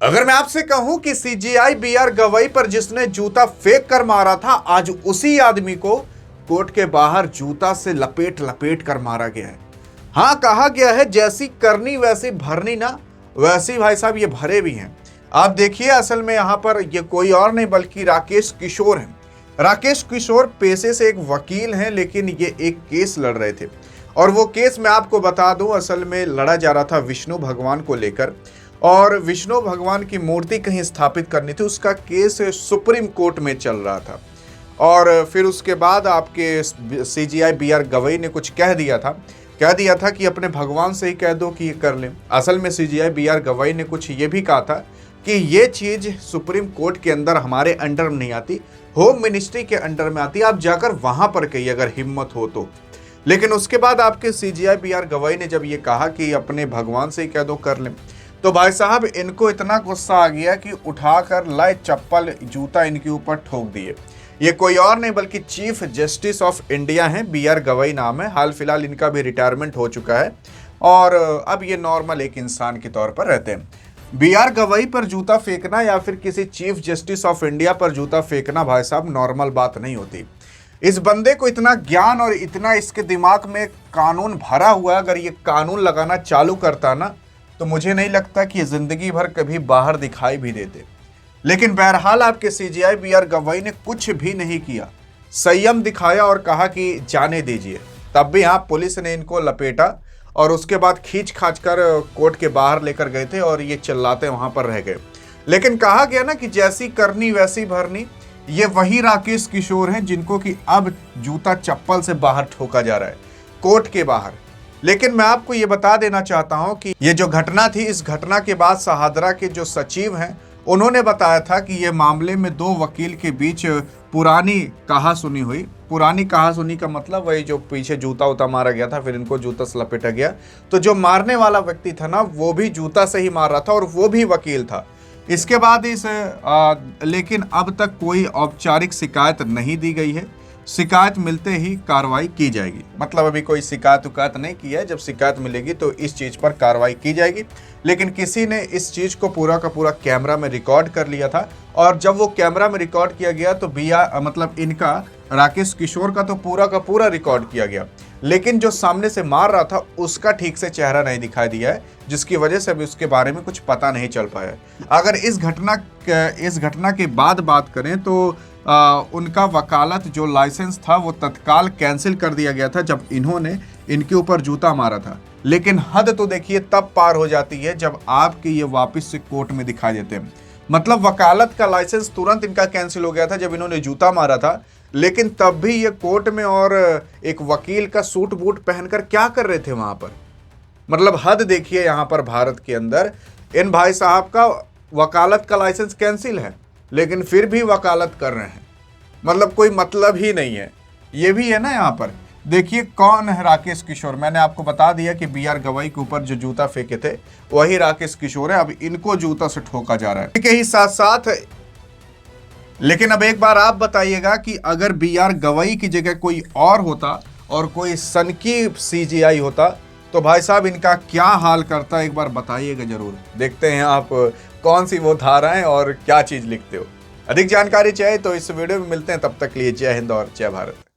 अगर मैं आपसे कहूं कि सीजीआई बीआर गवई पर जिसने जूता फेंक कर मारा था, आज उसी आदमी को कोर्ट के बाहर जूता से लपेट लपेट कर मारा गया है। हाँ, कहा गया है जैसी करनी वैसी भरनी ना, वैसी भाई साहब ये भरे भी हैं। आप देखिए, असल में यहां पर ये कोई और नहीं बल्कि राकेश किशोर हैं। राकेश किशोर पेशे से एक वकील हैं, लेकिन ये एक केस लड़ रहे थे और वो केस मैं आपको बता दूं, असल में लड़ा जा रहा था विष्णु भगवान को लेकर, और विष्णु भगवान की मूर्ति कहीं स्थापित करनी थी। उसका केस सुप्रीम कोर्ट में चल रहा था और फिर उसके बाद आपके सीजीआई बीआर गवई ने कुछ कह दिया था कि अपने भगवान से ही कह दो कि ये कर लें। असल में सीजीआई बीआर गवई ने कुछ ये भी कहा था कि ये चीज़ सुप्रीम कोर्ट के अंदर हमारे अंडर में नहीं आती, होम मिनिस्ट्री के अंडर में आती है, आप जाकर वहां पर कहिए अगर हिम्मत हो तो। लेकिन उसके बाद आपके सीजीआई बीआर गवई ने जब ये कहा कि अपने भगवान से ही कह दो कर लें, तो भाई साहब इनको इतना गुस्सा आ गया कि उठाकर लाए चप्पल जूता इनके ऊपर ठोक दिए। ये कोई और नहीं बल्कि चीफ जस्टिस ऑफ इंडिया हैं, बीआर गवई नाम है। हाल फिलहाल इनका भी रिटायरमेंट हो चुका है और अब ये नॉर्मल एक इंसान के तौर पर रहते हैं। बीआर गवई पर जूता फेंकना या फिर किसी चीफ जस्टिस ऑफ इंडिया पर जूता फेंकना भाई साहब नॉर्मल बात नहीं होती। इस बंदे को इतना ज्ञान और इतना इसके दिमाग में कानून भरा हुआ है, अगर ये कानून लगाना चालू करता ना तो मुझे नहीं लगता कि ये जिंदगी भर कभी बाहर दिखाई भी देते। लेकिन बहरहाल आपके सीजीआई बीआर गवई ने कुछ भी नहीं किया, संयम दिखाया और कहा कि जाने दीजिए। तब भी यहाँ पुलिस ने इनको लपेटा और उसके बाद खींच खाच कर कोर्ट के बाहर लेकर गए थे और ये चिल्लाते वहां पर रह गए। लेकिन कहा गया ना कि जैसी करनी वैसी भरनी, ये वही राकेश किशोर हैं जिनको कि अब जूता चप्पल से बाहर ठोका जा रहा है कोर्ट के बाहर। लेकिन मैं आपको ये बता देना चाहता हूं कि ये जो घटना थी, इस घटना के बाद सहादरा के जो सचिव हैं उन्होंने बताया था कि ये मामले में दो वकील के बीच पुरानी कहासुनी हुई। पुरानी कहासुनी का मतलब वही जो पीछे जूता उता मारा गया था, फिर इनको जूता से लपेटा गया। तो जो मारने वाला व्यक्ति था ना, वो भी जूता से ही मार रहा था और वो भी वकील था। इसके बाद लेकिन अब तक कोई औपचारिक शिकायत नहीं दी गई है। शिकायत मिलते ही कार्रवाई की जाएगी। मतलब अभी कोई शिकायत उकायत नहीं की है, जब शिकायत मिलेगी तो इस चीज़ पर कार्रवाई की जाएगी। लेकिन किसी ने इस चीज़ को पूरा का पूरा कैमरा में रिकॉर्ड कर लिया था और जब वो कैमरा में रिकॉर्ड किया गया तो मतलब इनका राकेश किशोर का तो पूरा का पूरा रिकॉर्ड किया गया, लेकिन जो सामने से मार रहा था उसका ठीक से चेहरा नहीं दिखाई दिया है, जिसकी वजह से अभी उसके बारे में कुछ पता नहीं चल पाया। अगर इस घटना के बाद बात करें तो उनका वकालत जो लाइसेंस था वो तत्काल कैंसिल कर दिया गया था जब इन्होंने इनके ऊपर जूता मारा था। लेकिन हद तो देखिए तब पार हो जाती है जब आपके ये वापस से कोर्ट में दिखाई देते हैं। मतलब वकालत का लाइसेंस तुरंत इनका कैंसिल हो गया था जब इन्होंने जूता मारा था, लेकिन तब भी ये कोर्ट में और एक वकील का सूट बूट पहनकर क्या कर रहे थे वहां पर। मतलब हद देखिए, यहाँ पर भारत के अंदर इन भाई साहब का वकालत का लाइसेंस कैंसिल है लेकिन फिर भी वकालत कर रहे हैं। मतलब कोई मतलब ही नहीं है। ये भी है ना, यहाँ पर देखिए कौन है राकेश किशोर। मैंने आपको बता दिया कि बीआर गवई के ऊपर जो जूता फेंके थे वही राकेश किशोर है। अब इनको जूता से ठोका जा रहा है के ही साथ साथ। लेकिन अब एक बार आप बताइएगा कि अगर बीआर गवई की जगह कोई और होता और कोई सनकी सीजीआई होता तो भाई साहब इनका क्या हाल करता, एक बार बताइएगा जरूर। देखते हैं आप कौन सी वो धाराएं और क्या चीज लिखते हो। अधिक जानकारी चाहिए तो इस वीडियो में मिलते हैं, तब तक के लिए जय हिंद और जय भारत।